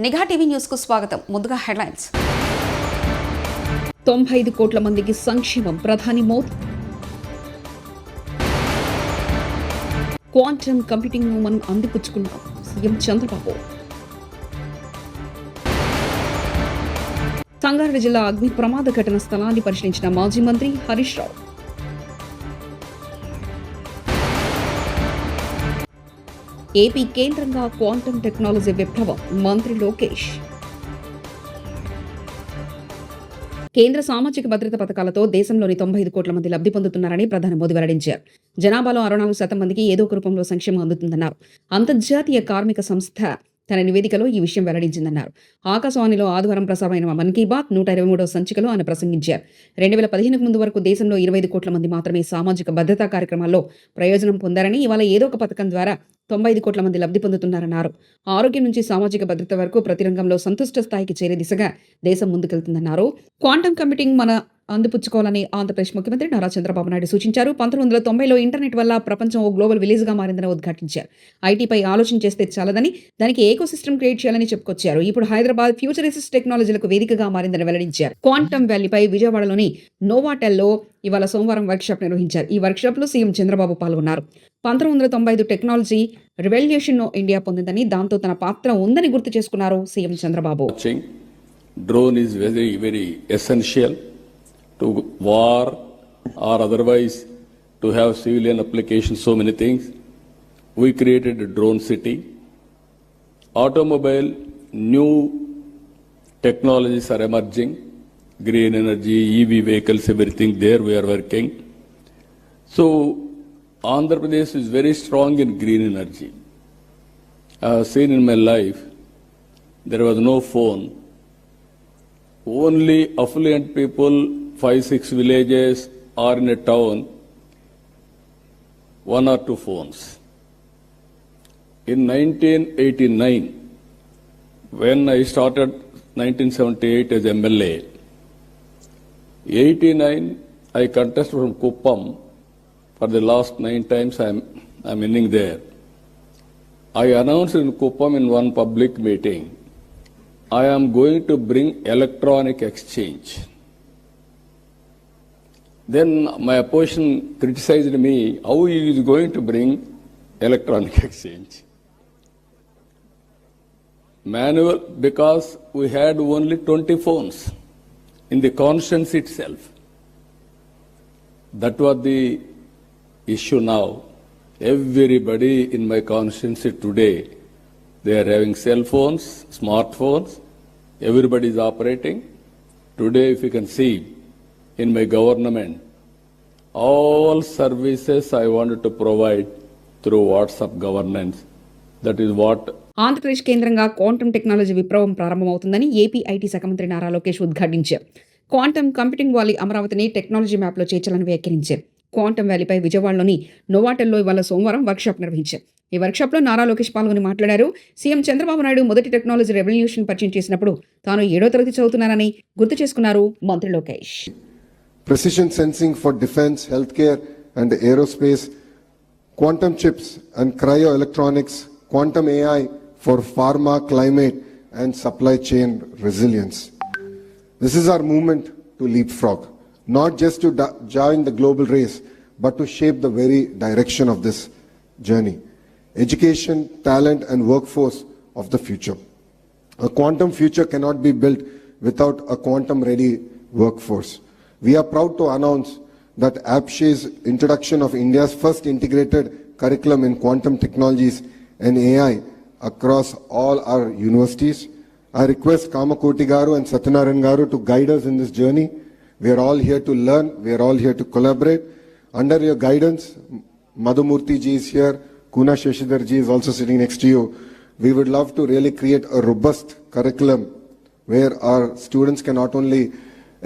నిఘా TV news కు స్వాగతం. ముందుగా హెడ్లైన్స్. 95 కోట్ల మందికి సంక్షేమం, ప్రధాని మోదీ. క్వాంటమ్ కంప్యూటింగ్ ను మనం అందిపుచ్చుకున్నాం, సీఎం చంద్రబాబు. సంగారెడ్డి జిల్లా అగ్ని ప్రమాద ఘటన స్థలాన్ని పరిశీలించిన మాజీ మంత్రి హరీష్ రావు. ఏపీ కేంద్రంగా క్వాంటమ్ టెక్నాలజీ విప్లవం, మంత్రి లోకేష్. కేంద్ర సామాజిక భద్రత పథకాలతో దేశంలోని 95 కోట్ల మంది లబ్ధి పొందుతున్నారని ప్రధాని మోదీ వెల్లడించారు. జనాభాలో 64% మందికి ఏదో ఒక రూపంలో సంక్షేమం అందుతుందన్నారు. అంతర్జాతీయ కార్మిక సంస్థ తన నివేదికలో ఈ విషయం వెల్లడించిందన్నారు. ఆకాశవాణిలో ఆదివారం ప్రసారమైన మన్ కీ బాత్ 123వ సంచికలో ఆయన ప్రసంగించారు. 2015కు ముందు వరకు దేశంలో 25 కోట్ల మంది మాత్రమే సామాజిక భద్రతా కార్యక్రమాల్లో ప్రయోజనం పొందారని, ఇవాళ ఏదో ఒక పథకం ద్వారా 95 కోట్ల మంది లబ్ధి పొందుతున్నారన్నారు. ఆరోగ్యం నుంచి సామాజిక భద్రత వరకు ప్రతి రంగంలో సంతుష్ట స్థాయికి చేరే దిశగా దేశం ముందుకెళ్తుందన్నారు. క్వాంటమ్ కంప్యూటింగ్ మన అందిపుచ్చుకోవాలని ఆంధ్రప్రదేశ్ ముఖ్యమంత్రి నారా చంద్రబాబు నాయుడు సూచించారు. 1990లో ఇంటర్నెట్ వల్ల ప్రపంచం ఓ గ్లోబల్ విలేజ్ గా మారిందని ఉద్ఘాటించారు. ఐటీపై ఆలోచన చేస్తే చాలదని, దానికి ఏకో సిస్టమ్ క్రియేట్ చేయాలని చెప్పుకొచ్చారు. ఇప్పుడు హైదరాబాద్ ఫ్యూచరిస్ట్ టెక్నాలజీలకు వేదికగా మారిందని వెల్లడించారు. క్వాంటమ్ వ్యాలీపై విజయవాడలోని నోవాటెల్లో ఇవాళ సోమవారం వర్క్షాప్ నిర్వహించారు. ఈ వర్క్షాప్ లో సీఎం చంద్రబాబు పాల్గొన్నారు. 1995 టెక్నాలజీ రెవల్యూషన్ ఇండియా పొందిందని, దాంతో తన పాత్ర ఉందని గుర్తు చేసుకున్నారు CM Chandrababu. Drone is very, very essential to war or otherwise to have civilian applications, so many things. We created a drone city. Automobile, new technologies are emerging. Green energy, EV vehicles, everything there we are working. So Andhra Pradesh is very strong in green energy. I have seen in my life, there was no phone. Only affluent people, 5-6 villages or in a town, 1 or 2 phones. In 1989, when I started 1978 as MLA, 89 I contested from Kuppam. For the last 9 times I'm winning there. I announced in Kuppam in one public meeting, I am going to bring electronic exchange. Then my opposition criticized me, how he is going to bring electronic exchange? Manual, because we had only 20 phones in the constituency itself. That was the issue now. Everybody in my constituency today, they are having cell phones, smartphones, everybody is operating. Today, if you can see, in my government, all services I wanted to provide through WhatsApp governance. That is what Andhra Pradesh కేంద్రంగా quantum technology విప్లవం ప్రారంభమవుతుందని AP IT శాఖ మంత్రి నారా లోకేష్ ఉద్ఘాటించారు. Quantum computing valley అమరావతిని technology మ్యాప్లో చేర్చాలని వ్యాఖ్యానించారు. క్వాంటమ్ వ్యాలీపై విజయవాడలోని నోవాటెల్లో ఇవాళ సోమవారం వర్క్షాప్ నిర్వహించారు. ఈ వర్క్షాప్లో నారా లోకేష్ పాల్గొని మాట్లాడారు. సీఎం చంద్రబాబు నాయుడు మొదటి టెక్నాలజీ రెవల్యూషన్ పరిచయం చేసినప్పుడు తాను 7వ తరగతి చదువుతున్నానని గుర్తు చేసుకున్నారు మంత్రి Lokesh. Precision sensing for defense, healthcare and aerospace, quantum chips and cryoelectronics, quantum AI for pharma, climate and supply chain resilience. This is our movement to leapfrog, not just to join the global race, but to shape the very direction of this journey. Education, talent and workforce of the future. A quantum future cannot be built without a quantum ready workforce. We are proud to announce that APSHE's introduction of India's first integrated curriculum in quantum technologies and AI across all our universities. I request Kamakoti Garu and Satyanarayan Garu to guide us in this journey. We are all here to learn. We are all here to collaborate. Under your guidance, Madhumurthy ji is here. Kuna Shashidhar ji is also sitting next to you. We would love to really create a robust curriculum where our students can not only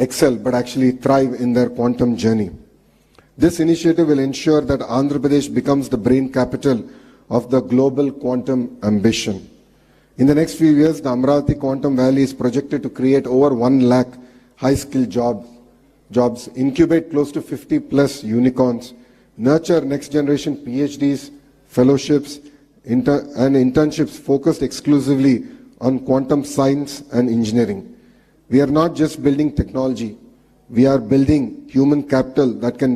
excel but actually thrive in their quantum journey. This initiative will ensure that Andhra Pradesh becomes the brain capital of the global quantum ambition. In the next few years, the Amravati Quantum Valley is projected to create over 1 lakh high-skilled jobs, incubate close to 50 plus unicorns, nurture next-generation PhDs, fellowships, and internships focused exclusively on quantum science and engineering. We are not just building technology, we are building human capital that can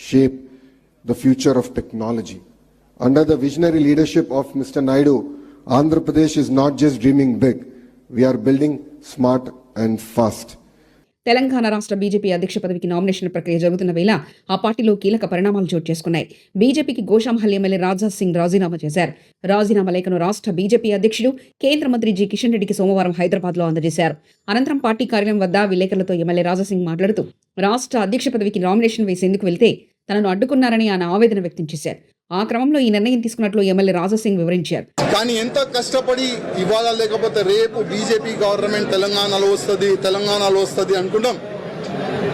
shape the future of technology. Under the visionary leadership of Mr. Naidu, Andhra Pradesh is not just dreaming big, we are building smart and fast. Telangana రాష్ట్ర BJP అధ్యక్ష పదవికి nomination ప్రక్రియ జరుగుతున్న వేళ ఆ పార్టీలో కీలక పరిణామాలు చోటు చేసుకున్నాయి. బీజేపీకి గోషాంహల్ ఎమ్మెల్యే రాజా సింగ్ రాజీనామా చేశారు. రాజీనామా లేఖను రాష్ట్ర బీజేపీ అధ్యక్షుడు కేంద్ర మంత్రి జి కిషన్ రెడ్డికి సోమవారం హైదరాబాద్లో అందజేశారు. అనంతరం పార్టీ కార్యాలయం వద్ద విలేకరులతో ఎమ్మెల్యే రాజా సింగ్ మాట్లాడుతూ రాష్ట్ర అధ్యక్ష పదవికి నామినేషన్ వేసేందుకు వెళ్తే తనను అడ్డుకున్నారని ఆయన ఆవేదన వ్యక్తం చేశారు. ఆ క్రమంలో ఈ నిర్ణయం తీసుకున్నట్లు ఎమ్మెల్యే రాజా సింగ్ వివరించారు. కానీ ఎంత కష్టపడి ఇవాళ లేకపోతే రేపు బీజేపీ గవర్నమెంట్ తెలంగాణలో వస్తుంది అనుకుంటాం.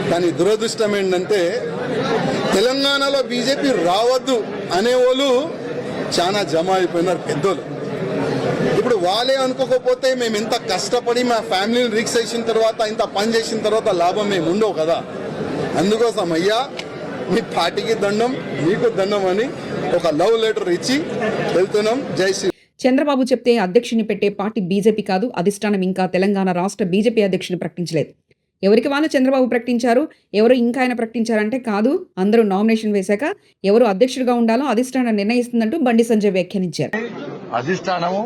కానీ దురదృష్టం ఏంటంటే తెలంగాణలో బీజేపీ రావద్దు అనేవాళ్ళు చాలా జమ అయిపోయినారు పెద్దోళ్ళు. ఇప్పుడు వాళ్ళే అనుకోకపోతే మేము ఎంత కష్టపడి మా ఫ్యామిలీని రిక్స్ చేసిన తర్వాత ఇంత పని చేసిన తర్వాత లాభం మేము ఉండవు కదా. అందుకోసం అయ్యా మీ పార్టీకి దండం మీకు దండం అని ఒక లవ్ లెటర్ ఇచ్చి వెళ్తున్నాం. జై శ్రీ. చంద్రబాబు చెప్తే అధ్యక్షుని పెట్టే పార్టీ బీజేపీ కాదు. అధిష్టానం ఇంకా తెలంగాణ రాష్ట్ర బీజేపీ అధ్యక్షుని ప్రకటించలేదు. ఎవరికి వాళ్ళు చంద్రబాబు ప్రకటించారు, ఎవరు ఇంకా ఆయన ప్రకటించారంటే కాదు. అందరూ నామినేషన్ వేశాక ఎవరు అధ్యక్షుడిగా ఉండాలో అధిష్టానం నిర్ణయిస్తుందంటూ బండి సంజయ్ వ్యాఖ్యానించారు. అధిష్టానము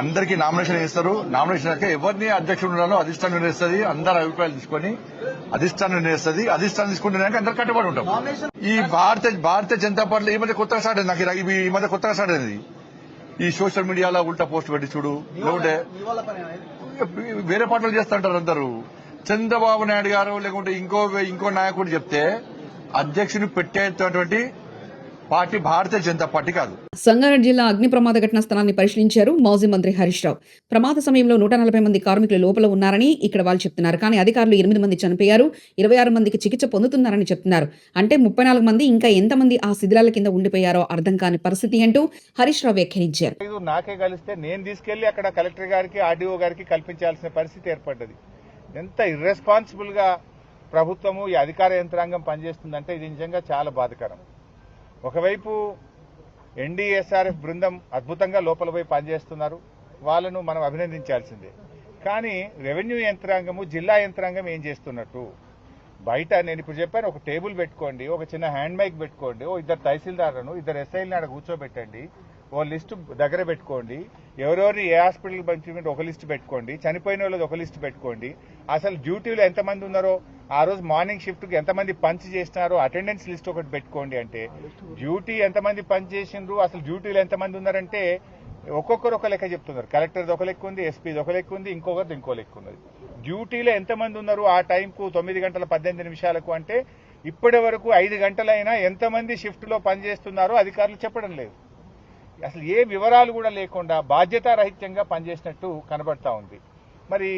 అందరికీ నామినేషన్ వేస్తారు. నామినేషన్ ఎవరిని అధ్యక్షుడు ఉండాలో అధిష్టానం నిర్ణయిస్తుంది. అందరి అభిప్రాయాలు తీసుకొని అధిష్టానం నిర్ణయిస్తుంది. అధిష్టానం తీసుకుంటే అందరు కట్టుబడి ఉంటాం. ఈ భారతీయ జనతా పార్టీ ఈ మధ్య కొత్తగా స్టార్ట్ అయింది. నాకు ఈ మధ్య కొత్తగా స్టార్ట్ అయింది. ఈ సోషల్ మీడియాలో ఉల్టా పోస్ట్ పెట్టి చూడు, లేకుంటే వేరే పార్టీలు చేస్తుంటారు అందరూ. చంద్రబాబు నాయుడు గారు లేకుంటే ఇంకో నాయకుడు చెప్తే అధ్యక్షుని పెట్టేటటువంటి పార్టీ భారతీయ జనతా పార్టీ కాదు. సంగారెడ్డి జిల్లా అగ్ని ప్రమాద ఘటనా స్థలాన్ని పరిశీలించారు మాజీ మంత్రి హరీష్ రావు. ప్రమాద సమయంలో 140 మంది కార్మికులు లోపల ఉన్నారని ఇక్కడ వాళ్ళు చెప్తున్నారు. కానీ అధికారులు 8 మంది చనిపోయారు, 26 మందికి చికిత్స పొందుతున్నారని చెప్తున్నారు. అంటే 34 మంది ఇంకా ఎంతమంది ఆ శిథిలాల కింద ఉండిపోయారో అర్థం కాని పరిస్థితి అంటూ హరీష్ రావు వ్యాఖ్యానించారు. నాకే కలిస్తే నేను తీసుకెళ్లి అక్కడ కలెక్టర్ గారికి ఆర్డీఓ గారికి కల్పించాల్సిన పరిస్థితి ఏర్పడ్డది. ఎంత ఇర్రెస్పాన్సిబుల్ గా ప్రభుత్వము ఈ అధికార యంత్రాంగం పనిచేస్తుందంటే ఇది నిజంగా చాలా బాధాకరం. ఒకవైపు ఎన్డీఎస్ఆర్ఎఫ్ బృందం అద్భుతంగా లోపల పోయి పనిచేస్తున్నారు, వాళ్ళను మనం అభినందించాల్సిందే. కానీ రెవెన్యూ యంత్రాంగము, జిల్లా యంత్రాంగం ఏం చేస్తున్నట్టు బయట నేను ఇప్పుడు చెప్పాను, ఒక టేబుల్ పెట్టుకోండి, ఒక చిన్న హ్యాండ్ మైక్ పెట్టుకోండి, ఓ 2 తహసీల్దార్లను 2 ఎస్ఐలను ఆడ కూర్చోబెట్టండి, ఓ లిస్టు దగ్గర పెట్టుకోండి, ఎవరెవరిని ఏ హాస్పిటల్ పంపించుకుంటే ఒక లిస్టు పెట్టుకోండి, చనిపోయిన వాళ్ళది ఒక లిస్టు పెట్టుకోండి, అసలు డ్యూటీలో ఎంతమంది ఉన్నారో ఆ రోజు మార్నింగ్ షిఫ్ట్కి ఎంతమంది పంచ్ చేసినారో అటెండెన్స్ లిస్ట్ ఒకటి పెట్టుకోండి. అంటే డ్యూటీ ఎంతమంది పంచ్ చేసిండ్రు, అసలు డ్యూటీలో ఎంతమంది ఉన్నారంటే ఒక్కొక్కరు ఒక లెక్క చెప్తున్నారు. కలెక్టర్ది ఒక లెక్క ఉంది, ఎస్పీది ఒక లెక్క ఉంది, ఇంకొకరిది ఇంకో లెక్క ఉన్నది. డ్యూటీలో ఎంతమంది ఉన్నారు ఆ టైంకు 9 గంటల 18 నిమిషాలకు అంటే ఇప్పటి వరకు 5 గంటలైనా ఎంతమంది షిఫ్ట్లో పనిచేస్తున్నారో అధికారులు చెప్పడం లేదు. అసలు ఏ వివరాలు కూడా లేకుండా బాధ్యతారహిత్యంగా పనిచేసినట్టు కనబడతా ఉంది. మరి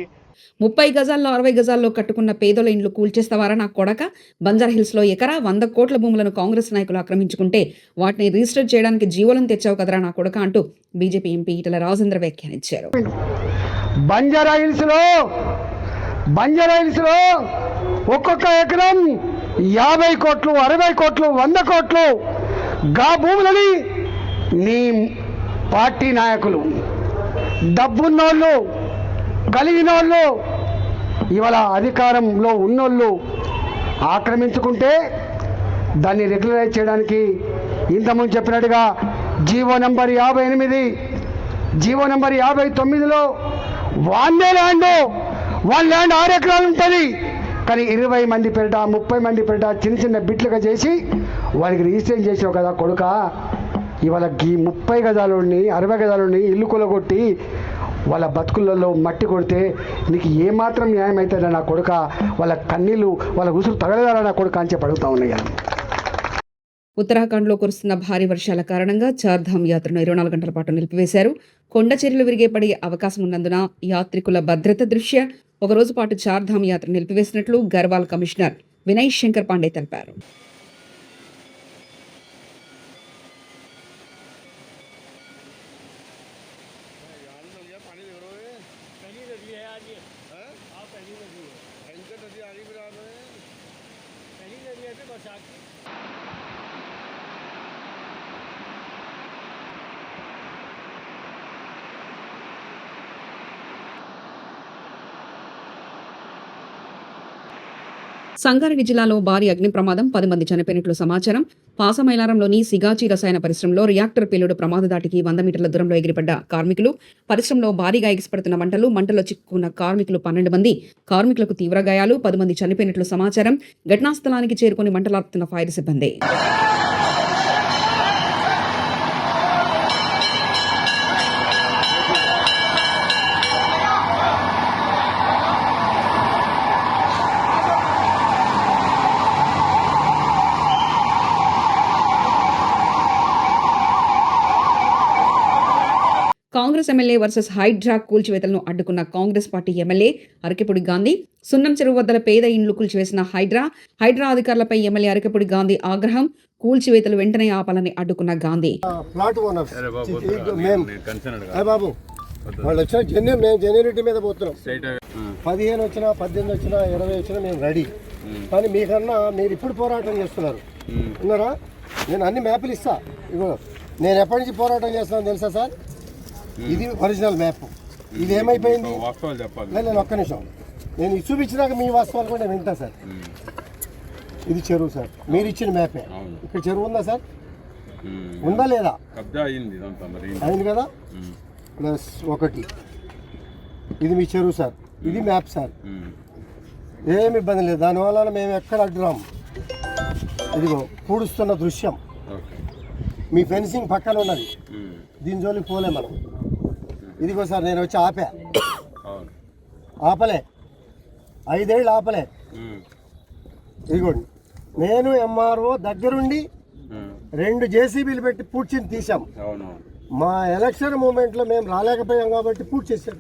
30 గజాల్లో 60 గజాల్లో కట్టుకున్న పేదల ఇండ్లు కూల్చేస్తావారా నా కొడక? బంజారాహిల్స్లో ఎకరా 100 కోట్ల భూములను కాంగ్రెస్ నాయకులు ఆక్రమించుకుంటే వాటిని రిజిస్టర్ చేయడానికి జీవోలను తెచ్చావు కదరా నా కొడక అంటూ బీజేపీ ఎంపీ ఈటల రాజేంద్ర వ్యాఖ్యానించారు. బంజారాహిల్స్లో ఒక్కొక్క ఎకరం 50 కోట్లు, 60 కోట్లు, 100 కోట్లు గా భూములని నీ పార్టీ నాయకులు, డబ్బున్నోళ్ళు, కలిగినోళ్ళు, ఇవాళ అధికారంలో ఉన్నోళ్ళు ఆక్రమించుకుంటే దాన్ని రెగ్యులరైజ్ చేయడానికి ఇంతకుముందు చెప్పినట్టుగా జీవో నంబర్ 58, జీవో నంబర్ 59లో వన్ ల్యాండ్ 6 ఎకరాలు ఉంటుంది. కానీ 20 మంది పేరిట, 30 మంది పేరిట చిన్న చిన్న బిట్లుగా చేసి వారికి రిజిస్ట్రేషన్ చేసావు కదా కొడుక. ఇవాళ ఈ 30 గజాలని 60 గజాలని ఇల్లు కొలగొట్టి వాళ్ళ బతుకులలో మట్టి కొడితే నీకు ఏమాత్రం న్యాయం అవుతుందా నా కొడుక? వాళ్ళ కన్నీళ్ళు, వాళ్ళ ఉసురు తగలదారా నా కొడుక అని చెప్పి అడుగుతా ఉన్నాయి. ఉత్తరాఖండ్లో కురుస్తున్న భారీ వర్షాల కారణంగా చార్ధామ్ యాత్రను 24 గంటల పాటు నిలిపివేశారు. కొండ చర్యలు విరిగే పడే అవకాశం ఉన్నందున యాత్రికుల భద్రత దృష్ట్యా ఒకరోజు పాటు చార్ధామ్ యాత్ర నిలిపివేసినట్లు గర్వాల్ కమిషనర్ వినయ్ శంకర్ పాండే తెలిపారు. సంగారెడ్డి జిల్లాలో భారీ అగ్ని ప్రమాదం 10 మంది చనిపోయినట్లు సమాచారం. పాసమైలారంలోని సిగాచి రసాయన పరిశ్రమలో రియాక్టర్ పేలుడు ప్రమాద దాటికి 100 మీటర్ల దూరంలో ఎగిరిపడ్డ కార్మికులు. పరిశ్రమలో భారీగా ఎగిసిపడుతున్న మంటల్లో చిక్కుకున్న కార్మికులు 12 మంది. కార్మికులకు తీవ్ర గాయాలు, 10 మంది చనిపోయినట్లు సమాచారం. ఘటనా స్థలానికి చేరుకుని మంటలార్పుతున్న ఫైర్ సిబ్బంది. కాంగ్రెస్ ఎమ్మెల్యే వర్సెస్ హైడ్రా కూల్చివేతలను అడ్డుకున్న కాంగ్రెస్ పార్టీ ఎమ్మెల్యే అరకెపుడి గాంధీ. సున్నం చెరువు వద్దల పేద ఇండ్లు కూల్చివేసిన హైడ్రా అధికారులపై ఎమ్మెల్యే అరకెపుడి గాంధీ ఆగ్రహం. కూల్చివేతలు వెంటనే ఆపాలని అడ్డుకున్న గాంధీ. ప్లాట్ ఓనర్స్ బాబు వాళ్ళు వచ్చిన మేము జెన్యూనిటీ మీద పోతున్నాం. 15 వచ్చినా 18 వచ్చినా 20 వచ్చినా మేము రెడీ. కానీ మీకన్నా మీరు ఇప్పుడు పోరాటం చేస్తున్నారు ఉన్నారా? నేను అన్ని మ్యాప్లు ఇస్తా. ఇగో నేను ఎప్పటి నుంచి పోరాటం చేస్తున్నాను తెలుసా సార్? ఇది ఒరిజినల్ మ్యాప్. ఇది ఏమైపోయింది? నేను ఒక్క నిమిషం, నేను ఇది చూపించినాక మీ వాస్తవాలు కూడా నేను వింటా సార్. ఇది చెరువు సార్, మీరు ఇచ్చిన మ్యాపే. ఇక్కడ చెరువు ఉందా సార్? ఉందా లేదా? అయింది కదా. ప్లస్ 1 ఇది మీ చెరువు సార్, ఇది మ్యాప్ సార్. ఏమి ఇబ్బంది లేదు, దానివల్ల మేము ఎక్కడ అడ్డురాము. ఇదిగో పూడుస్తున్న దృశ్యం, మీ ఫెన్సింగ్ పక్కన ఉన్నది, దీని జోలికి పోలే మనం. ఇదిగో సార్ నేను వచ్చి ఆపలే 5 ఏళ్ళు ఆపలే. ఇదిగోండి నేను ఎంఆర్ఓ దగ్గరుండి 2 జేసీబీలు పెట్టి పూడ్చిని తీసాం. మా ఎలక్షన్ మూమెంట్లో మేము రాలేకపోయాం కాబట్టి పూర్తి చేశాం.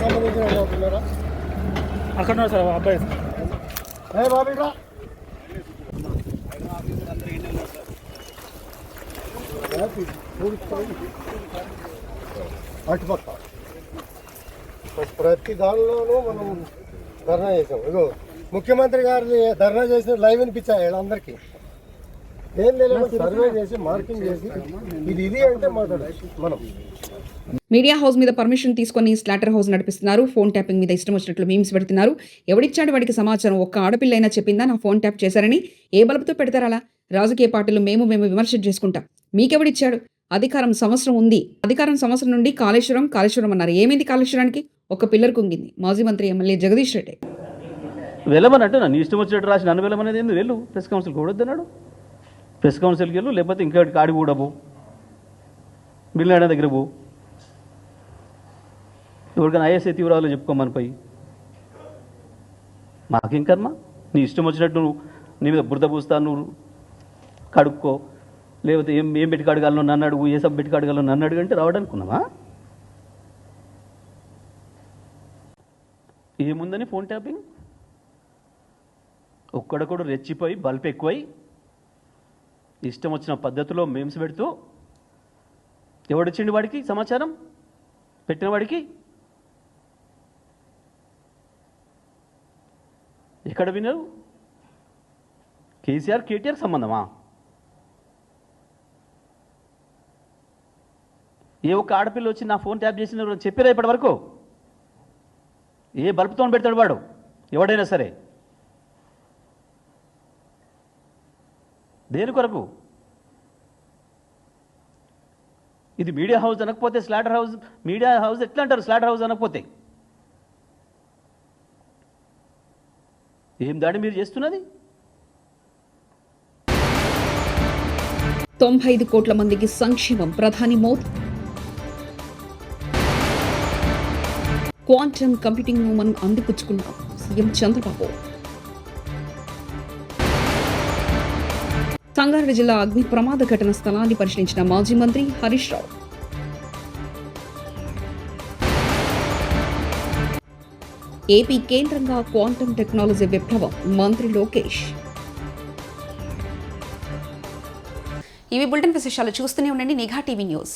సంబంధించిన అవుతున్నారా? అక్కడ సార్ అబ్బాయి బాబీరా అటుపక్క ప్రతి దానిలోనూ మనం ధర్నా చేసాం. ఇగో ముఖ్యమంత్రి గారిని ధర్నా చేసిన లైవ్ వినిపించాయి వీళ్ళందరికీ. ఏం లేదు, సర్వే చేసి మార్కింగ్ చేసి ఇది అంటే మాట్లాడాలి మనం. మీడియా హౌస్ మీద పర్మిషన్ తీసుకొని స్లాటర్ హౌస్ నడిపిస్తున్నారు. ఫోన్ ట్యాపింగ్ మీద ఇష్టం వచ్చినట్లు మీమ్స్ పెడుతున్నారు. ఎవడిచ్చాడు వాడికి సమాచారం? ఒక్క ఆడపిల్లైనా చెప్పిందా నా ఫోన్ ట్యాప్ చేశారని? ఏ బలుపుతో పెడతారు అలా? రాజకీయ పార్టీలు మేము విమర్శ చేసుకుంటాం. మీకెవడిచ్చాడు అధికారం? సంవత్సరం ఉంది. అధికారం సంవత్సరం నుండి కాళేశ్వరం అన్నారు. ఏమైంది కాళేశ్వరానికి? ఒక పిల్లర్ కుంగింది. మాజీ మంత్రి ఎమ్మెల్యే జగదీష్ రెడ్డి. వెళ్ళమన్నట్టు నన్ను ఇష్టం వచ్చినట్టు రాసి నన్ను వెళ్ళమనేది ఏంది? వెళ్ళు ప్రెస్ కౌన్సిల్కి కూడొద్దన్నాడు. ప్రెస్ కౌన్సిల్కి వెళ్ళు, లేకపోతే ఇంకోటికి ఆడి కూడా పో, బిల్లాడ దగ్గర పో, ఎవరికైనా ఐఎస్ఐ తీవ్రాలు చెప్పుకోమని పోయి. మాకేం కర్మ? నీ ఇష్టం వచ్చినట్టు నీ మీద బురద పూస్తా, నువ్వు కడుక్కో, లేకపోతే ఏం పెట్టి కడగాలను నన్ను అడుగు, ఏ సబ్ పెట్టి కడగాలను నన్ను అడుగు అంటే రావడానికి ఉన్నామా? ఏముందని ఫోన్ ట్యాపింగ్? ఒక్కడొక్కడు రెచ్చిపోయి బల్బ్ ఎక్కువై ఇష్టం వచ్చిన పద్ధతిలో మేమ్స్ పెడుతూ ఎవడొచ్చిండు వాడికి సమాచారం పెట్టిన వాడికి? ఎక్కడ విన్నారు? కేటీఆర్ సంబంధమా? ఏ ఒక్క ఆడపిల్ల వచ్చి నా ఫోన్ ట్యాప్ చేసిన చెప్పారా ఇప్పటి వరకు? ఏ బల్బుతో పెడతాడు వాడు ఎవడైనా సరే? దేని కొరకు? ఇది మీడియా హౌస్ అనకపోతే స్లాటర్ హౌస్, మీడియా హౌస్ ఎట్లా అంటారు స్లాటర్ హౌస్ అనకపోతే? ఏం దాడి మీరు చేస్తున్నది? 95 కోట్ల మందికి సంక్షేమం ప్రధాని మోదీ. క్వాంటమ్ కంప్యూటింగ్ ను మనం అందిపుచ్చుకున్నాం సీఎం చంద్రబాబు. సంగారెడ్డి జిల్లా అగ్ని ప్రమాద ఘటన స్థలాన్ని పరిశీలించిన మాజీ మంత్రి హరీష్ రావు. ఏపీ కేంద్రంగా క్వాంటమ్ టెక్నాలజీ విప్లవం మంత్రి లోకేష్. ఇవి బులెటిన్ విశేషాలు. చూస్తూనే ఉండండి నిఘా టీవీ న్యూస్.